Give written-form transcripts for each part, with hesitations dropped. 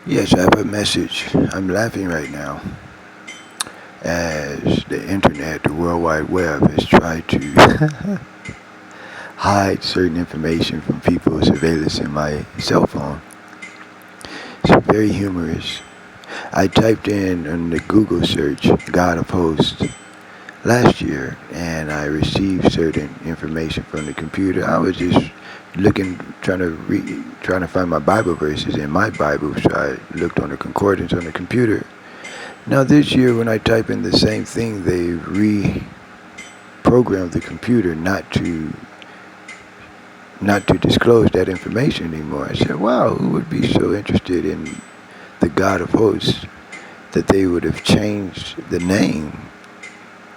Yes, I have a message. I'm laughing right now as the internet, the World Wide Web, has tried to hide certain information from people's surveillance in my cell phone. It's very humorous. I typed in on the Google search God of Hosts last year and I received certain information from the computer. I was just looking, trying to find my Bible verses in my Bible, so I looked on the concordance on the computer. Now this year when I type in the same thing, they reprogrammed the computer not to disclose that information anymore. I said, wow, who would be so interested in the God of hosts that they would have changed the name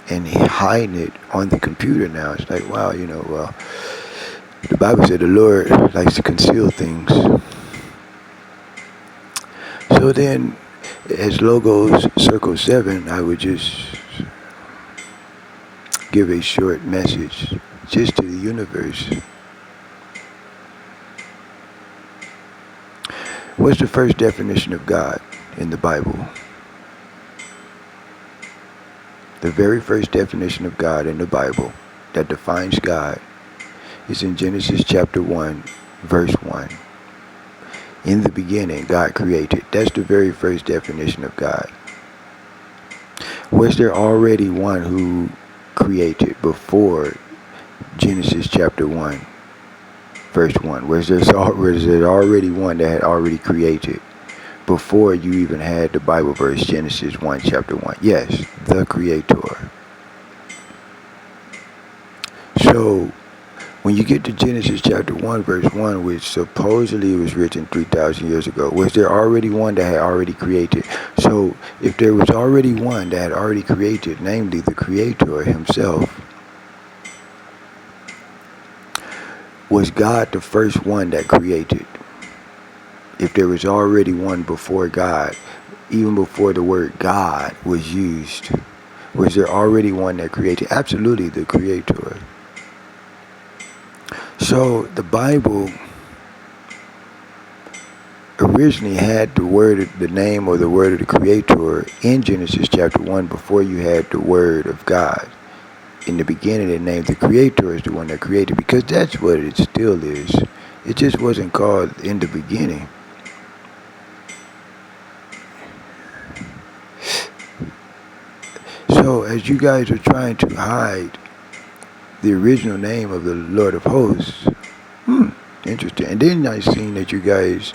and hiding it on the computer now? It's like, wow, well, the Bible said the Lord likes to conceal things. So then, as logos circle 7, I would just give a short message just to the universe. What's the first definition of God in the Bible? The very first definition of God in the Bible that defines God is in Genesis chapter 1, verse 1. In the beginning, God created. That's the very first definition of God. Was there already one who created before Genesis chapter 1, verse 1? Was there already one that had already created before you even had the Bible verse Genesis 1, chapter 1? Yes, the Creator. So, when you get to Genesis chapter 1, verse 1, which supposedly was written 3,000 years ago, was there already one that had already created? So, if there was already one that had already created, namely the Creator himself, was God the first one that created? If there was already one before God, even before the word God was used, was there already one that created? Absolutely, the Creator. So the Bible originally had the name or the word of the Creator in Genesis chapter 1 before you had the word of God. In the beginning, it named the Creator as the one that created, because that's what it still is. It just wasn't called in the beginning. So as you guys are trying to hide the original name of the Lord of Hosts, interesting. And then I seen that you guys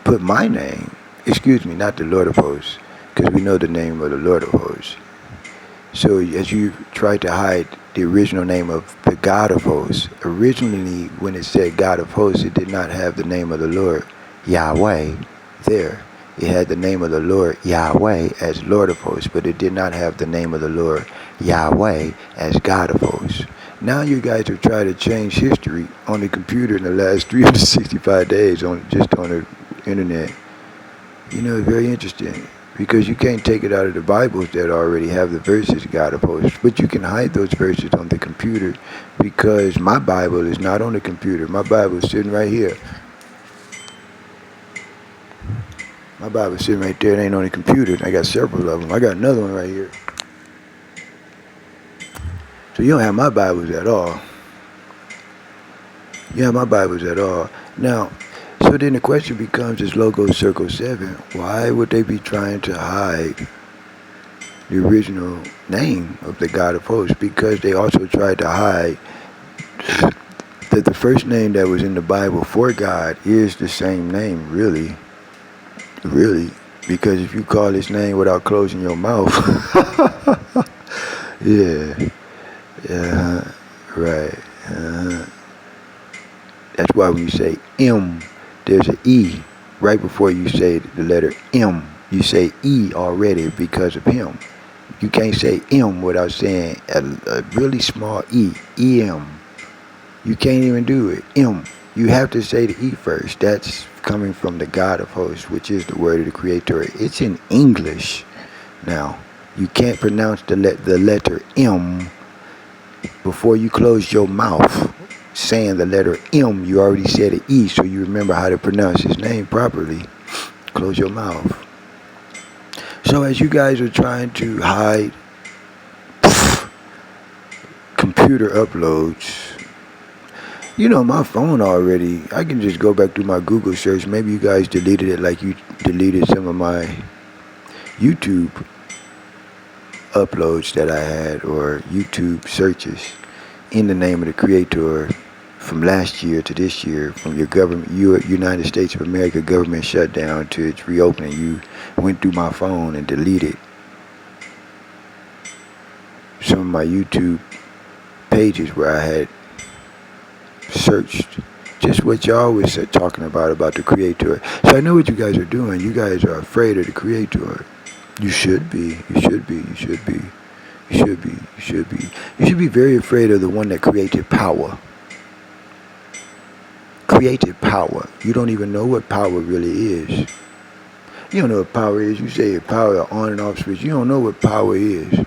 put my name, excuse me, not the Lord of Hosts, because we know the name of the Lord of Hosts. So as you try to hide the original name of the God of Hosts, originally when it said God of Hosts, it did not have the name of the Lord Yahweh there. It had the name of the Lord Yahweh as Lord of Hosts, but it did not have the name of the Lord Yahweh as God of Hosts. Now you guys are trying to change history on the computer in the last 365 days on the internet. Very interesting, because you can't take it out of the Bibles that already have the verses God of Hosts, but you can hide those verses on the computer, because my Bible is not on the computer. My Bible is sitting right here. My Bible's sitting right there. It ain't on the computer. I got several of them. I got another one right here. So you don't have my Bibles at all. You have my Bibles at all. Now, so then the question becomes, is Logo Circle 7, why would they be trying to hide the original name of the God of Hosts? Because they also tried to hide that the first name that was in the Bible for God is the same name, really. Really, because if you call his name without closing your mouth, yeah, right. That's why when you say M, there's an E right before you say the letter M. You say E already because of him. You can't say M without saying a really small E, E-M. You can't even do it, M. You have to say the E first. That's coming from the God of Hosts, which is the word of the Creator. It's in English. Now, you can't pronounce the letter M before you close your mouth saying the letter M. You already said an E, so you remember how to pronounce his name properly. Close your mouth. So as you guys are trying to hide computer uploads, you know, my phone already, I can just go back to my Google search. Maybe you guys deleted it like you deleted some of my YouTube uploads that I had, or YouTube searches in the name of the Creator from last year to this year, from your government, United States of America government shutdown to its reopening. You went through my phone and deleted some of my YouTube pages where I had searched just what y'all was talking about the Creator. So I know what you guys are doing. You guys are afraid of the Creator. You should be. You should be. You should be. You should be. You should be. You should be very afraid of the one that created power. Created power. You don't even know what power really is. You don't know what power is. You say power on and off switch. You don't know what power is.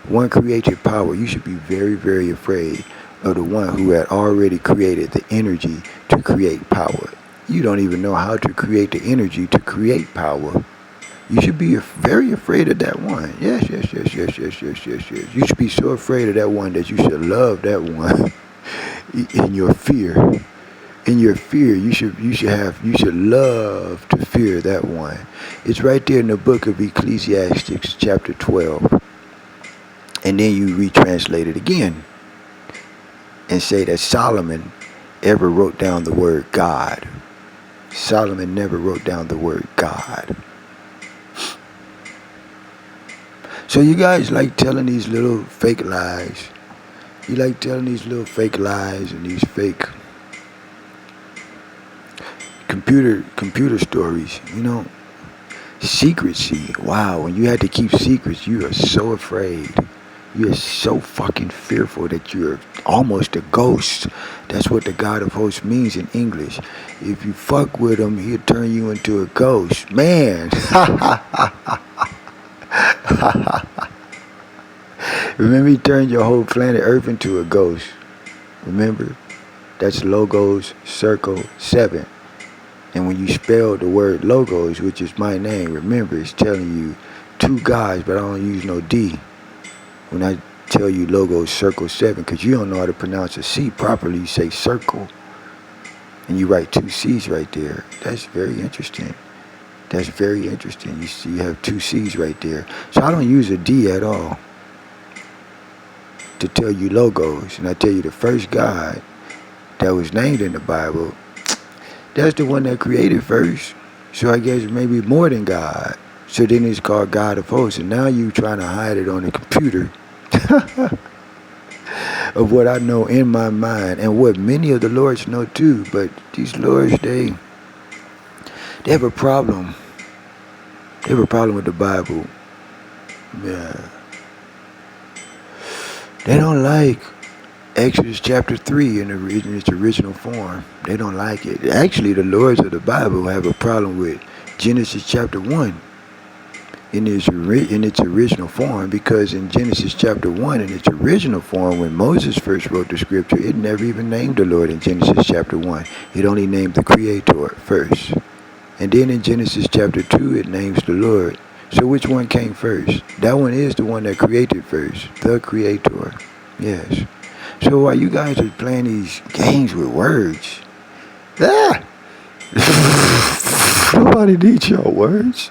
One created power. You should be very, very afraid of the one who had already created the energy to create power. You don't even know how to create the energy to create power. You should be very afraid of that one. Yes. You should be so afraid of that one that you should love that one in your fear. In your fear, you should love to fear that one. It's right there in the book of Ecclesiastes, chapter 12. And then you retranslate it again and say that Solomon ever wrote down the word God. Solomon never wrote down the word God. So you guys like telling these little fake lies. You like telling these little fake lies and these fake computer stories, you know. Secrecy. Wow, when you had to keep secrets, you are so afraid. You are so fucking fearful that you're almost a ghost. That's what the God of Hosts means in English. If you fuck with him, he'll turn you into a ghost. Man. Remember, he turned your whole planet Earth into a ghost. Remember? That's Logos Circle 7. And when you spell the word Logos, which is my name, remember, it's telling you two guys, but I don't use no D. When I tell you Logos Circle 7, because you don't know how to pronounce a C properly, you say circle. And you write two C's right there. That's very interesting. That's very interesting. You see, you have two C's right there. So I don't use a D at all to tell you Logos. And I tell you the first God that was named in the Bible, that's the one that created first. So I guess maybe more than God. So then it's called God of Hosts. And now you trying to hide it on the computer of what I know in my mind and what many of the lords know too. But these lords, they have a problem. They have a problem with the Bible. Yeah. They don't like Exodus chapter 3 in its original form. They don't like it. Actually, the lords of the Bible have a problem with Genesis chapter 1 in its original form, because in Genesis chapter 1 in its original form, when Moses first wrote the scripture, it never even named the Lord in Genesis chapter 1. It only named the Creator first. And then in Genesis chapter 2, it names the Lord. So which one came first? That one is the one that created first, the Creator. Yes. So while you guys are playing these games with words, nobody needs your words.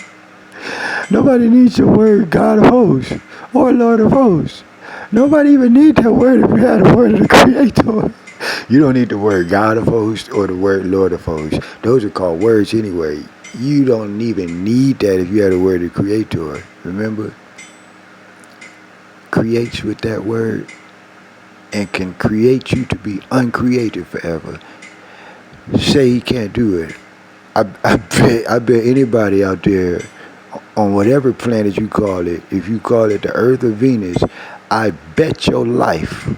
Nobody needs the word God of Hosts or Lord of Hosts. Nobody even needs that word if you had the word of the Creator. You don't need the word God of Hosts or the word Lord of Hosts. Those are called words anyway. You don't even need that if you had the word of the Creator. Remember? Creates with that word and can create you to be uncreated forever. Say he can't do it. I bet anybody out there on whatever planet you call it, if you call it the Earth or Venus, I bet your life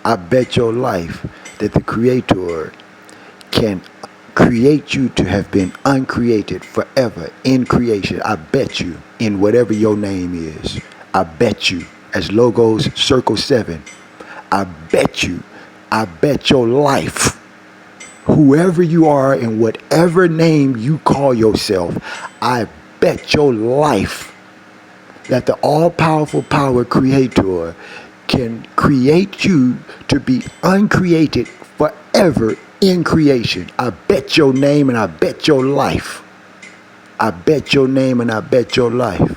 that the Creator can create you to have been uncreated forever in creation. I bet you, in whatever your name is. I bet you, as Logos Circle 7, I bet your life whoever you are and whatever name you call yourself, I bet your life that the all-powerful power creator can create you to be uncreated forever in creation. I bet your name and I bet your life. I bet your name and I bet your life.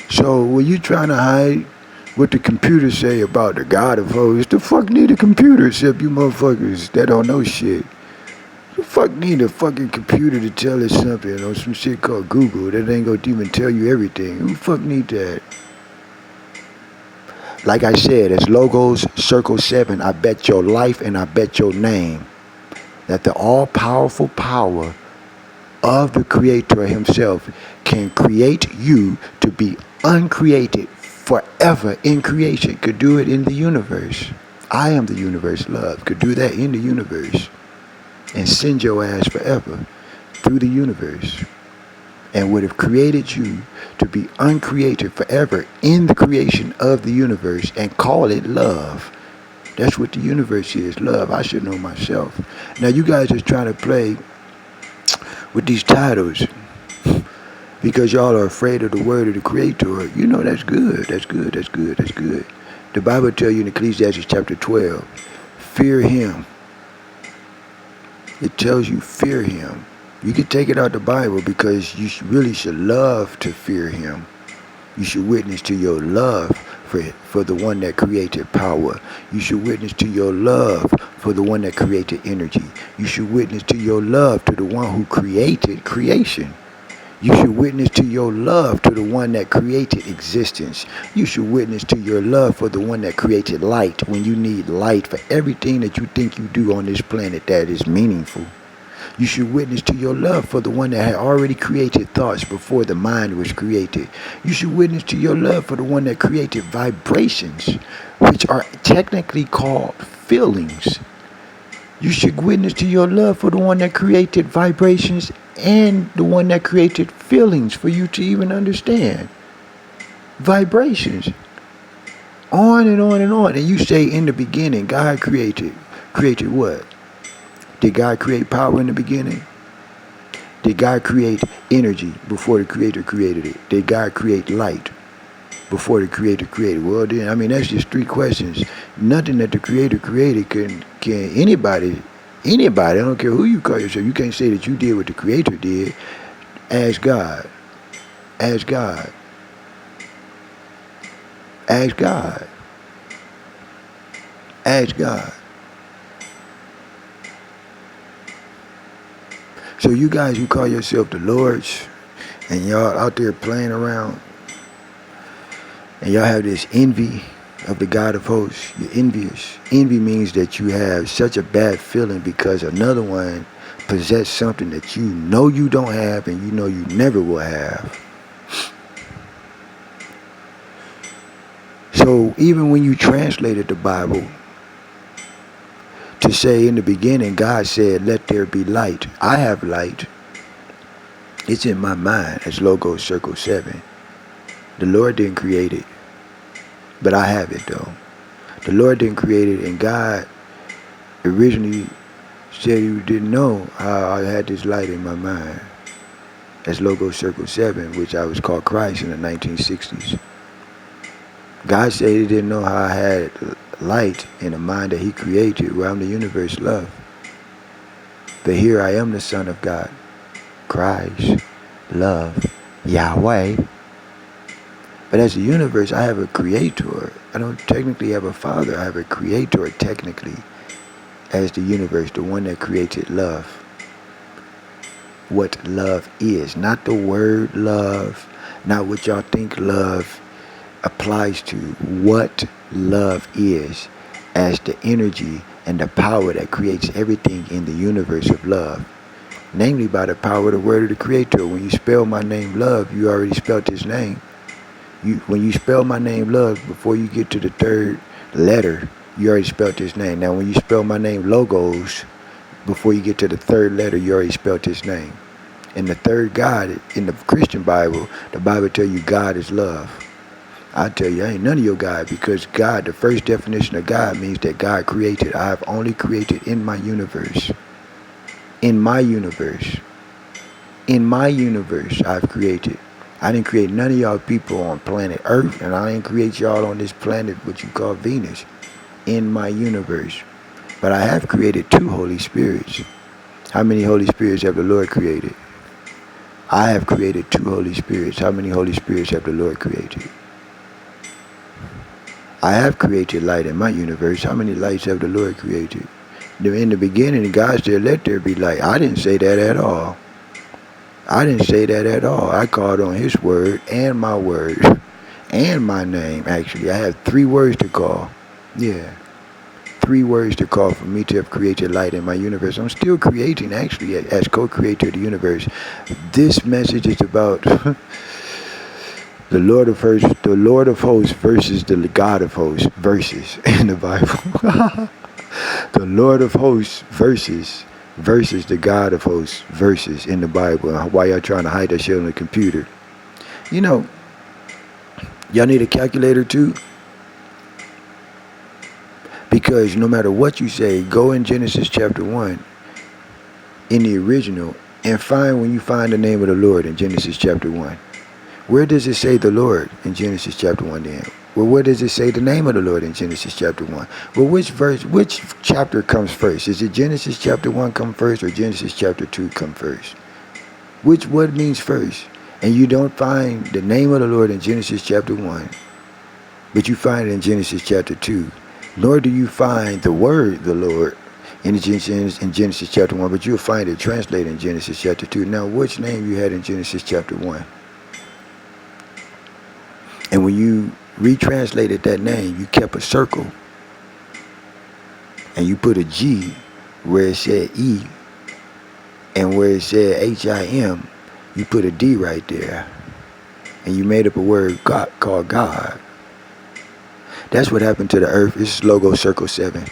So when you trying to hide what the computers say about the God of hosts, the fuck need a computer except you motherfuckers that don't know shit? The fuck need a fucking computer to tell us something or some shit called Google that ain't gonna even tell you everything? Who the fuck need that? Like I said, it's Logos Circle 7. I bet your life and I bet your name that the all-powerful power of the Creator himself can create you to be uncreated forever in creation. Could do it in the universe. I am the universe, love. Could do that in the universe and send your ass forever through the universe, and would have created you to be uncreated forever in the creation of the universe and call it love. That's what the universe is, love. I should know myself. Now you guys are trying to play with these titles because y'all are afraid of the word of the Creator. You know that's good. That's good. That's good. That's good. The Bible tells you in Ecclesiastes chapter 12, fear him. It tells you fear him. You can take it out the Bible because you really should love to fear him. You should witness to your love for the one that created power. You should witness to your love for the one that created energy. You should witness to your love to the one who created creation. You should witness to your love to the one that created existence. You should witness to your love for the one that created light when you need light for everything that you think you do on this planet that is meaningful. You should witness to your love for the one that had already created thoughts before the mind was created. You should witness to your love for the one that created vibrations, which are technically called feelings. You should witness to your love for the one that created vibrations and the one that created feelings for you to even understand. Vibrations. On and on and on. And you say in the beginning, God created. Created what? Did God create power in the beginning? Did God create energy before the Creator created it? Did God create light before the Creator created it? Well then, I mean, that's just three questions. Nothing that the Creator created can anybody, I don't care who you call yourself, you can't say that you did what the Creator did. Ask God. Ask God. Ask God. Ask God. So you guys who call yourself the Lords and y'all out there playing around and y'all have this envy of the God of hosts, you're envious. Envy means that you have such a bad feeling because another one possessed something that you know you don't have and you know you never will have. So even when you translated the Bible to say in the beginning, God said, let there be light. I have light. It's in my mind. It's Logos Circle 7. The Lord didn't create it, but I have it though. The Lord didn't create it, and God originally said he didn't know how I had this light in my mind. That's Logos Circle 7, which I was called Christ in the 1960s. God said he didn't know how I had light in the mind that he created, where I'm the universe love. But here I am, the Son of God, Christ, love, Yahweh. But as a universe, I have a creator. I don't technically have a father. I have a creator technically as the universe, the one that created love. What love is. Not the word love, not what y'all think love applies to. What love is as the energy and the power that creates everything in the universe of love. Namely by the power of the word of the Creator. When you spell my name love, you already spelled his name. When you spell my name love, before you get to the third letter, you already spelled his name. Now when you spell my name Logos, before you get to the third letter, you already spelled his name. And the third God in the Christian Bible, the Bible tells you God is love. I tell you, I ain't none of your God, because God, the first definition of God means that God created. I have only created in my universe. In my universe. In my universe, I've created. I didn't create none of y'all people on planet Earth, and I didn't create y'all on this planet, what you call Venus, in my universe. But I have created 2 Holy Spirits. How many Holy Spirits have the Lord created? I have created 2 Holy Spirits. How many Holy Spirits have the Lord created? I have created light in my universe. How many lights have the Lord created? In the beginning, God said, let there be light. I didn't say that at all. I didn't say that at all. I called on his word and my word and my name, actually. I have 3 words to call. Yeah. 3 words to call for me to have created light in my universe. I'm still creating, actually, as co-creator of the universe. This message is about the Lord of hosts versus the God of hosts verses in the Bible. The Lord of hosts versus the God of hosts verses in the Bible. Why y'all trying to hide that shit on the computer? You know, y'all need a calculator too. Because no matter what you say, go in Genesis chapter 1 in the original and find, when you find the name of the Lord in Genesis chapter 1. Where does it say the Lord in Genesis chapter 1 then? Well, where does it say the name of the Lord in Genesis chapter 1? Well, which chapter comes first? Is it Genesis chapter 1 come first, or Genesis chapter 2 come first? What means first? And you don't find the name of the Lord in Genesis chapter 1, but you find it in Genesis chapter 2. Nor do you find the word, the Lord, in Genesis chapter 1, but you'll find it translated in Genesis chapter 2. Now, which name you had in Genesis chapter 1? And when you retranslated that name, you kept a circle. And you put a G where it said E. And where it said H-I-M, you put a D right there. And you made up a word called God. That's what happened to the earth. It's logo circle 7.